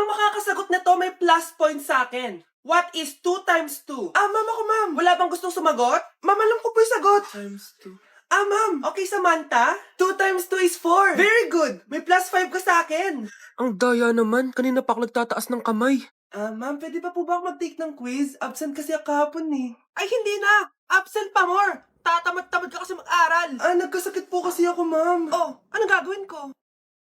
makakasagot na to may plus point sa akin. What is 2 times 2? Ma'am ako, ma'am. Wala bang gustong sumagot? Ma'am, alam ko po yung sagot. Times 2. Ma'am. Okay, Samantha. 2 times 2 is 4. Very good. May plus 5 ka sa akin. Ang daya naman. Kanina pa ako nagtataas ng kamay. Ma'am, pwede pa po ba ako mag-take ng quiz? Absent kasi ako kahapon eh. Ay, hindi na. Absent pa more. Tatamad-tamad ka kasi mag-aral. Nagkasakit po kasi ako, ma'am. Oh, ano gagawin ko?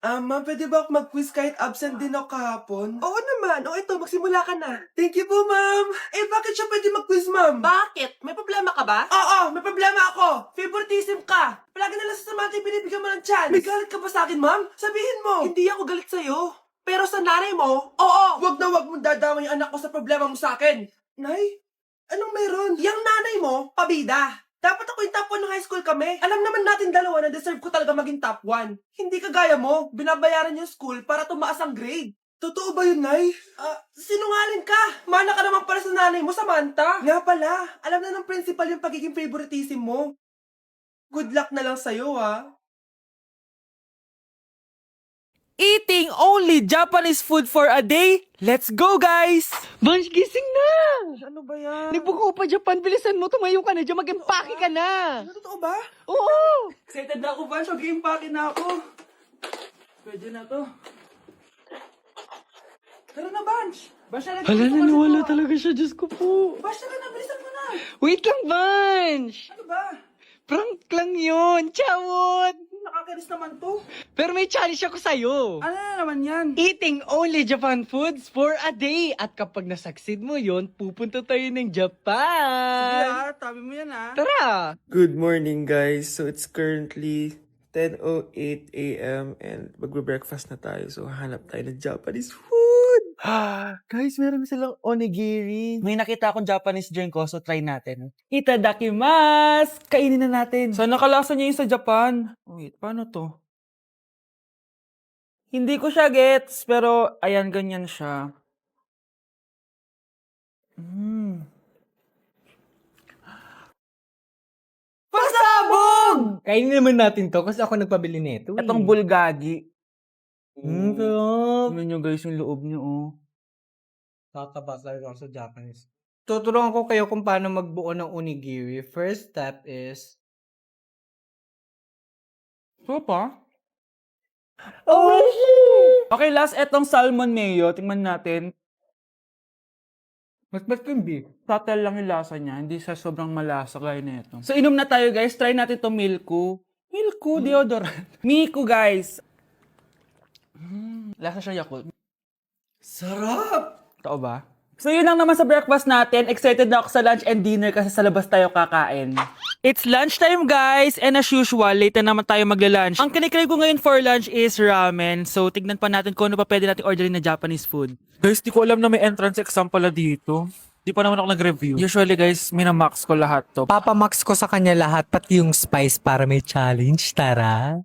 Ma'am, pwede ba ako mag-quiz kahit absent din ako kahapon? Oo naman. O ito, magsimula ka na. Thank you po, ma'am. Bakit siya pwede mag-quiz, ma'am? Bakit? May problema ka ba? Oo, may problema ako. Favoritism ka. Palagi na lang sa Samantha yung binibigyan mo ng chance. May galit ka ba sa akin, ma'am? Sabihin mo. Hindi ako galit sa'yo. Pero sa nanay mo, oo. Wag na wag mong dadama yung anak ko sa problema mo sa akin. Nay? Anong meron? Yang nanay mo, pabida. Dapat ako yung top 1 ng high school kami. Alam naman natin dalawa na deserve ko talaga maging top 1. Hindi kagaya mo, binabayaran yung school para tumaas ang grade. Totoo ba yun, Nay? Sinungaling ka. Mana ka naman para sa nanay mo, Samantha. Nga pala, alam na ng principal yung pagiging favoritism mo. Good luck na lang sa'yo, Eating only Japanese food for a day? Let's go, guys! Vansh, gising na! Ano ba yan? Nagbuko pa Japan, bilisan mo, tumayo ka na dyan, mag-empake ka na! Totoo ba? Oo! Excited na ako, Vansh. Mag-i-impake na ako. Pwede na to. Tara na, Vansh. Vansh, Hala, naniwala talaga siya, Diyos ko po. Vansh, tara na. Bilisan mo na. Wait lang, Vansh! Ano ba? Prank lang yun, chawot! Nakakainis naman to. Pero may challenge ako sa'yo. Ano na naman yan? Eating only Japan foods for a day. At kapag nasucceed mo yon, pupunta tayo ng Japan. Tabi mo yan Tara! Good morning, guys. So it's currently 10:08 a.m. and magbe-breakfast na tayo. So hanap tayo ng Japanese food. Guys, meron silang onigiri. May nakita akong Japanese drink ko, so try natin. Itadakimasu! Kainin na natin. Sana kalasa niya yung sa Japan. Wait, paano to? Hindi ko siya gets, pero ayan, ganyan siya. Pasabog! Kainin naman natin to kasi ako nagpabili nito. Itong bulgagi. Sarap. Tignan nyo guys yung loob nyo, Tataba talaga ako sa Japanese. Tuturuan ko kayo kung paano magbuo ng onigiri. First step is... So pa? Oh, Okay, last etong salmon mayo. Tingnan natin. mas yung beef. Subtle lang yung lasa niya. Hindi siya sobrang malasa gaya na ito. So, inom na tayo, guys. Try natin to Milku. Milku, deodorant. Miku, guys. Lasa siya Yakult. Sarap! Totoo ba? So, yun lang naman sa breakfast natin. Excited na ako sa lunch and dinner kasi sa labas tayo kakain. It's lunchtime, guys! And as usual, late na naman tayo magla-lunch. Ang kinikrave ko ngayon for lunch is ramen. So, tignan pa natin kung ano pa pwede natin orderin na Japanese food. Guys, di ko alam na may entrance exam pala dito. Di pa naman ako nag-review. Usually, guys, minamax ko lahat to. Papamax ko sa kanya lahat, pati yung spice para may challenge, tara.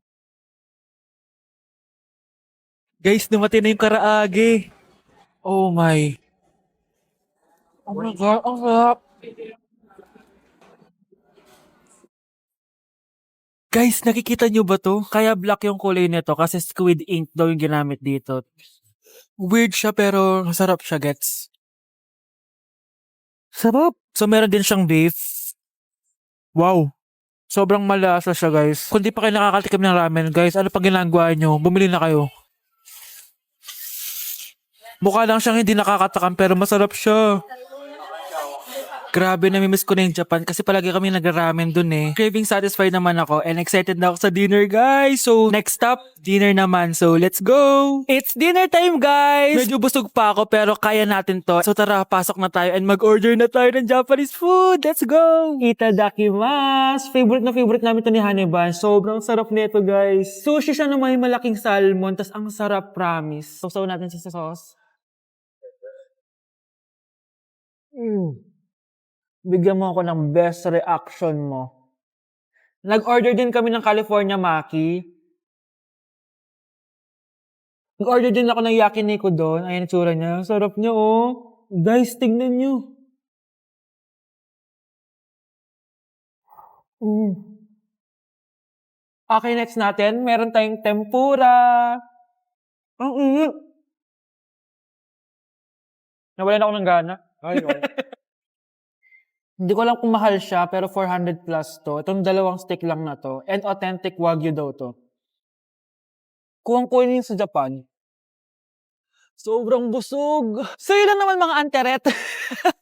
Guys, dumating na yung karaage. Oh my. Oh my God, ang sarap. Guys, nakikita nyo ba to? Kaya black yung kulay nito kasi squid ink daw yung ginamit dito. Weird siya pero masarap siya, gets. Sarap. So meron din siyang beef. Wow. Sobrang malasa siya, guys. Kung di pa kayo nakakatikim ng ramen, guys, ano pang ginagawa nyo? Bumili na kayo. Mukha lang siyang hindi nakakatakam pero masarap siya. Grabe, namimiss ko na yung Japan kasi palagi kami nag-ramen dun eh. Craving satisfied naman ako and excited na ako sa dinner, guys. So, next stop, dinner naman. So, let's go! It's dinner time, guys! Medyo busog pa ako pero kaya natin to. So, tara, pasok na tayo and mag-order na tayo ng Japanese food. Let's go! Itadakimasu! Favorite namin to ni Haneban. Sobrang sarap nito, guys. Sushi siya na may malaking salmon, tas ang sarap, promise. Sausaw natin sa sauce. Bigyan mo ako ng best reaction mo. Nag-order din kami ng California Maki. Nag-order din ako ng yakiniku doon. Ayan ang tsura niya. Ang sarap niya, oh. Guys, tignan niyo. Okay, next natin. Meron tayong tempura. Ang init. Nawalan ako ng gana. Ay, oh. Hindi ko alam kung mahal siya, pero 400 plus to. Itong dalawang stick lang na to. And authentic Wagyu daw to. Kuwang-kuha niyo sa Japan. Sobrang busog. So yun lang naman mga anteret.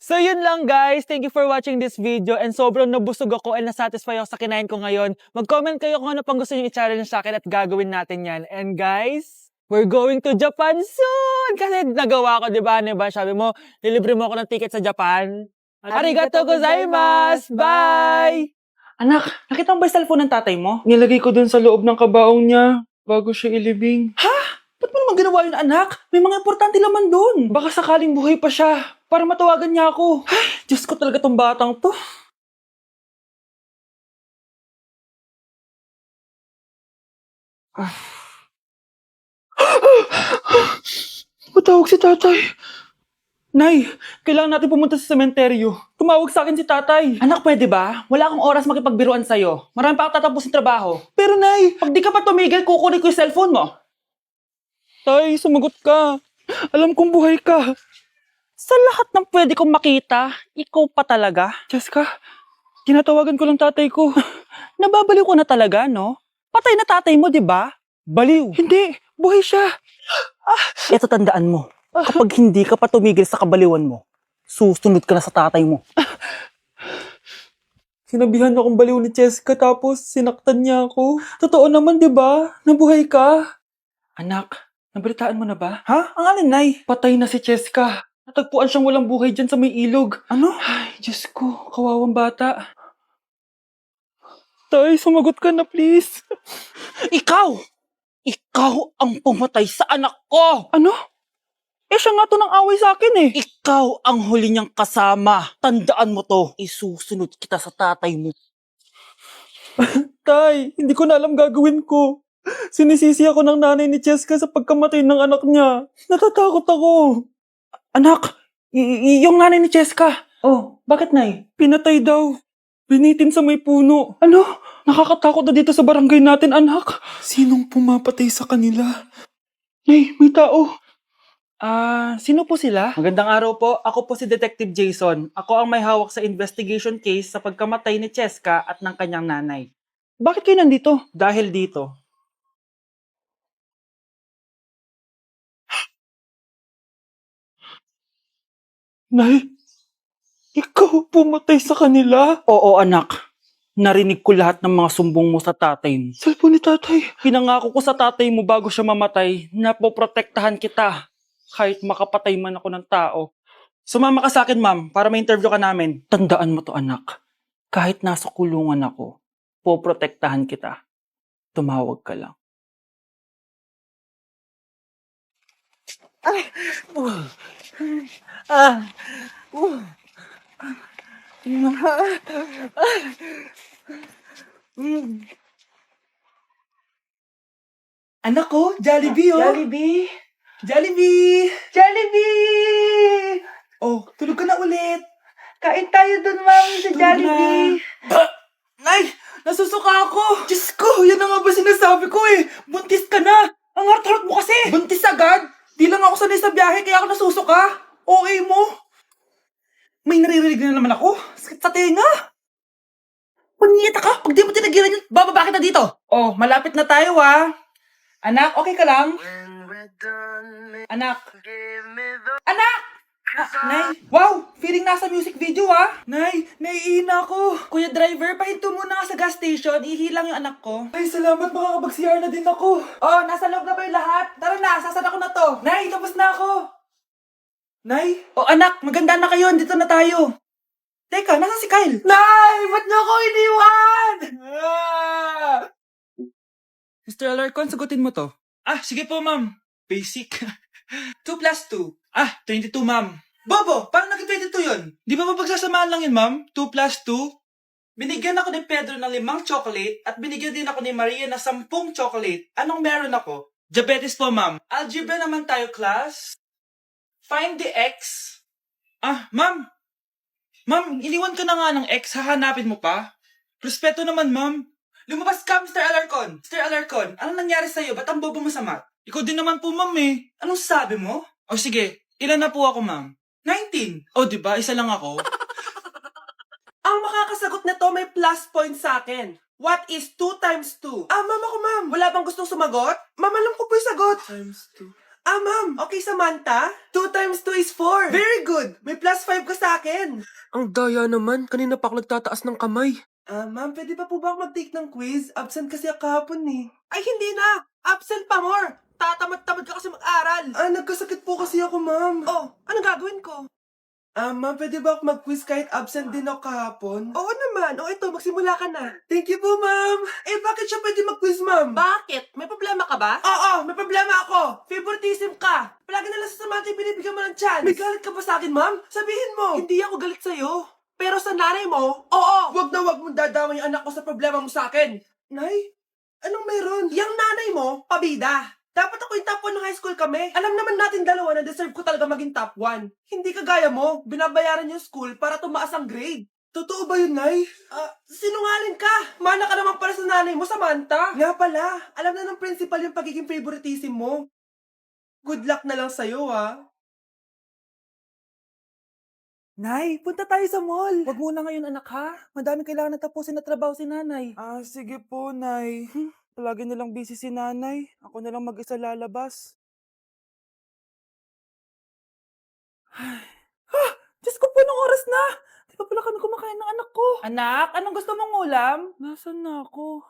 So yun lang guys. Thank you for watching this video. And sobrang nabusog ako and nasatisfy ako sa kinain ko ngayon. Mag-comment kayo kung ano pang gusto niyo i-challenge sa akin at gagawin natin yan. And guys, we're going to Japan soon! Kasi nagawa ko, di ba? Sabi mo, lilibre mo ako ng ticket sa Japan. Arigato gozaimasu! Bye! Anak, nakita mo ba yung cellphone ng tatay mo? Nilagay ko dun sa loob ng kabaong niya bago siya ilibing. Ba't mo naman ginawa yun, anak? May mga importante laman doon. Baka sakaling buhay pa siya para matawagan niya ako. Ay, Diyos ko talaga tong batang to. Matawag si tatay. Nay, kailangan natin pumunta sa sementeryo. Tumawag sa akin si tatay. Anak, pwede ba? Wala akong oras makipagbiruan sa'yo. Marami pa ako tatapusin trabaho. Pero nay, pag di ka pa tumigil, kukunin ko yung cellphone mo. Tay, sumagot ka. Alam kong buhay ka. Sa lahat ng pwede kong makita, ikaw pa talaga. Jessica, tinatawagan ko lang tatay ko. Nababaliw ko na talaga, no? Patay na tatay mo, di ba? Baliw. Hindi, buhay siya. Ito tandaan mo. Kapag hindi ka pa tumigil sa kabaliwan mo, susunod ka na sa tatay mo. Sinabihan akong baliw ni Cheska tapos sinaktan niya ako. Totoo naman, di ba? Nabuhay ka. Anak, nabalitaan mo na ba? Ha? Ang alin, Nay? Patay na si Cheska. Natagpuan siyang walang buhay dyan sa may ilog. Ano? Ay, Diyos ko, kawawang bata. Tay, sumagot ka na please. Ikaw! Ikaw ang pumatay sa anak ko! Ano? Eh, siya nga to ng away sa akin eh. Ikaw ang huli niyang kasama. Tandaan mo to. Isusunod kita sa tatay mo. Tay, hindi ko na alam gagawin ko. Sinisisi ako ng nanay ni Cheska sa pagkamatay ng anak niya. Natatakot ako. Anak, yung nanay ni Cheska. Oh, bakit, Nay? Pinatay daw. Binitin sa may puno. Ano? Nakakatakot na dito sa barangay natin, anak. Sinong pumapatay sa kanila? Nay, may tao. Sino po sila? Magandang araw po. Ako po si Detective Jason. Ako ang may hawak sa investigation case sa pagkamatay ni Cheska at ng kanyang nanay. Bakit kayo nandito? Dahil dito. Nay, ikaw pumatay sa kanila? Oo, anak. Narinig ko lahat ng mga sumbong mo sa tatay mo. Cellphone ni tatay. Pinangako ko sa tatay mo bago siya mamatay na poprotektahan kita kahit makapatay man ako ng tao. Sumama ka sa akin, ma'am, para ma-interview ka namin. Tandaan mo to, anak. Kahit nasa kulungan ako, poprotektahan kita. Tumawag ka lang. Anak ko, Jollibee oh. Jollibee! Jollibee! Jollibee! Oh, tulog ka na ulit. Kain tayo dun, mami, sa Tulog na. Nay, nasusuka ako. Diyos ko, yan na nga ba sinasabi ko eh. Buntis ka na. Ang harot-harot mo kasi. Buntis agad? Di lang ako sanay sa biyahe kaya ako nasusuka. Okay mo. May naririnig na naman ako. Sakit sa tenga. Punyeta ka. Pag di mo tinagilan yun, bababa kita dito. Oh, malapit na tayo ah. Anak, okay ka lang? Anak. Anak! Nay, wow! Feeling nasa music video ah! Nay, naiina ako! Kuya driver, pahinto muna nga sa gas station, ihilang yung anak ko. Ay, salamat, makakapag-CR na din ako. Oh, nasa loob na ba yung lahat? Tara na, sasan ako na to. Nay, tapos na ako. Nay? Oh, anak, maganda na kayo, dito na tayo. Teka, nasa si Kyle? Nay, ba't niyo ako iniwan? Mr. Alarcon, sagutin mo to. Ah, sige po, ma'am. Basic. 2 plus 2. Ah, 22, ma'am. Bobo, paano naging 22 yun? Di ba mapagsasamahan lang yun, ma'am? 2 plus 2? Binigyan ako ni Pedro ng 5 chocolate at binigyan din ako ni Maria ng 10 chocolate. Anong meron ako? Diabetes po, ma'am. Algebra naman tayo, class. Find the x. Ah, ma'am. Ma'am, iniwan ka na nga ng x. Hahanapin mo pa? Respeto naman, ma'am. Lumabas ka, Mr. Alarcon. Mr. Alarcon, anong nangyari sa'yo? Ba't ang bobo mo sa math? Ikaw din naman po, ma'am eh. Anong sabi mo? O sige, ilan na po ako, ma'am? 19. O, di ba? Isa lang ako. Ang makakasagot na to may plus point sa akin. What is 2 times 2? Ma'am ako, ma'am. Wala bang gustong sumagot? Ma'am, alam ko po yung sagot. Times 2. Ma'am. Okay, Samantha. 2 times 2 is 4. Very good. May plus 5 ka sa akin. Ang daya naman. Kanina pa ako nagtataas ng kamay. Ma'am, pwede pa po ba ako mag-take ng quiz? Absent kasi ako kahapon eh. Ay, hindi na! Absent pa more! Tatamad-tamad ka kasi mag-aral. Nagkasakit po kasi ako, ma'am. Oh, ano gagawin ko? Ma'am, pwede ba ako mag-quiz kahit absent din ako kahapon? Oo naman. O ito, magsimula ka na. Thank you po, ma'am. Bakit siya pwede mag-quiz, ma'am? Bakit? May problema ka ba? Oo, may problema ako. Favoritism ka. Palagi na lang sa Samantha yung binibigyan mo ng chance. May galit ka ba sa akin, ma'am? Sabihin mo. Hindi ako galit sa'yo. Pero sa nanay mo, oo. Wag na wag mong dadama yung anak ko sa problema mo sa akin. Nay, anong meron? Yang nanay mo, pabida. Dapat ako yung top 1 ng high school kami. Alam naman natin dalawa na deserve ko talaga maging top 1. Hindi kagaya mo, binabayaran yung school para tumaas ang grade. Totoo ba yun, Nay? Sinungaling ka. Mana ka naman para sa nanay mo, Samantha. Nga pala, alam na ng principal yung pagiging favoritism mo. Good luck na lang sa'yo, Nay, punta tayo sa mall. Wag muna ngayon, anak, ha? Madami kailangan na tapusin na trabaho si nanay. Sige po, Nay. Palagi na lang busy si nanay. Ako na lang mag-isa lalabas. Diyos ko po, nung oras na! Di pa pala kami kumakain ng anak ko. Anak, anong gusto mong ulam? Nasaan na ako?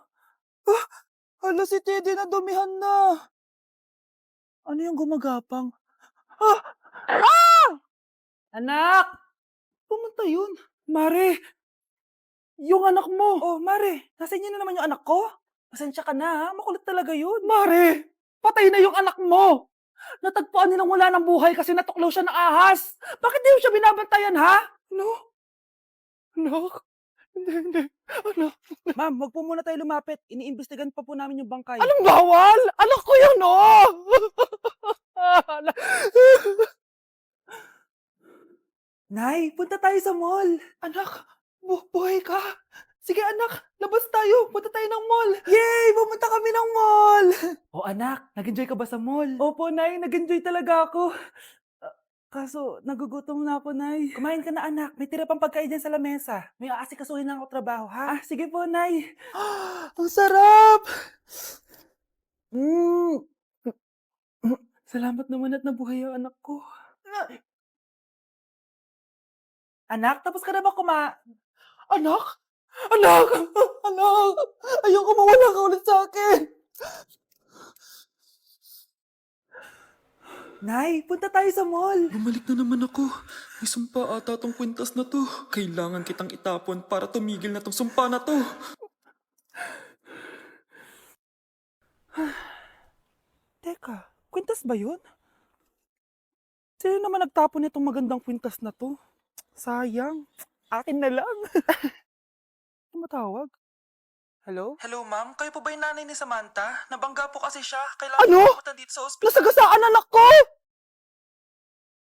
Hala, si Teddy na dumihan na. Ano yung gumagapang? Anak! Pumunta yun. Mare! Yung anak mo! Oh, Mare, nasa inyo na naman yung anak ko? Pasensya ka na, ha? Makulit talaga yun. Mare! Patay na yung anak mo! Natagpuan nilang wala ng buhay kasi natuklaw siya ng ahas. Bakit di mo siya binabantayan, ha? Ano? Anak? Hindi. Anak? Ma'am, wag po muna tayo lumapit. Iniimbestigan pa po namin yung bangkay. Anong bawal? Anak ko yun, oh! Nay, punta tayo sa mall. Anak, buhay ka. Sige anak, labas tayo. Punta tayo ng mall. Yay! Pumunta kami ng mall. Oh anak, nag-enjoy ka ba sa mall? Opo, Nay. Nag-enjoy talaga ako. Kaso, nagugutom na ako, Nay. Kumain ka na, anak. May tira pang pagkain dyan sa lamesa. May aasikasuhin lang ako trabaho, ha? Sige po, Nay. Ang sarap! Salamat naman at nabuhay ang anak ko. Anak, tapos ka na ba Anak? Anak! Anak! Ayoko mawala ka ulit sa akin! Nay, punta tayo sa mall. Bumalik na naman ako. May sumpa ata tong kwintas na to. Kailangan kitang itapon para tumigil na tong sumpa na to. Teka, kwintas ba yun? Sino naman nagtapon nitong magandang kwintas na to? Sayang. Akin na lang. Tumatawag. Hello? Hello, ma'am. Kayo po ba yung nanay ni Samantha? Nabangga po kasi siya. Kailangan Ano? po pumunta dito sa ospital. Nasagasaan anak ko!